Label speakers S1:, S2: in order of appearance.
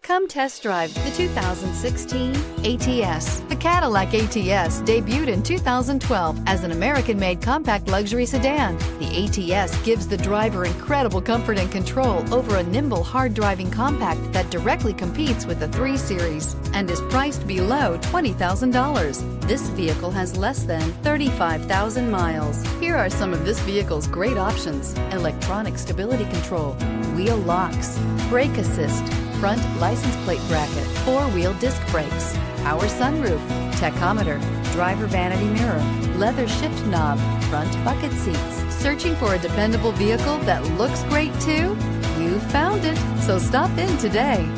S1: Come test drive the 2016 ATS. The Cadillac ATS debuted in 2012 as an American-made compact luxury sedan. The ATS gives the driver incredible comfort and control over a nimble, hard-driving compact that directly competes with the 3 Series and is priced below $20,000. This vehicle has less than 35,000 miles. Here are some of this vehicle's great options: electronic stability control, wheel locks, brake assist, front license plate bracket, 4-wheel disc brakes, power sunroof, tachometer, driver vanity mirror, leather shift knob, front bucket seats. Searching for a dependable vehicle that looks great too? You found it, so stop in today.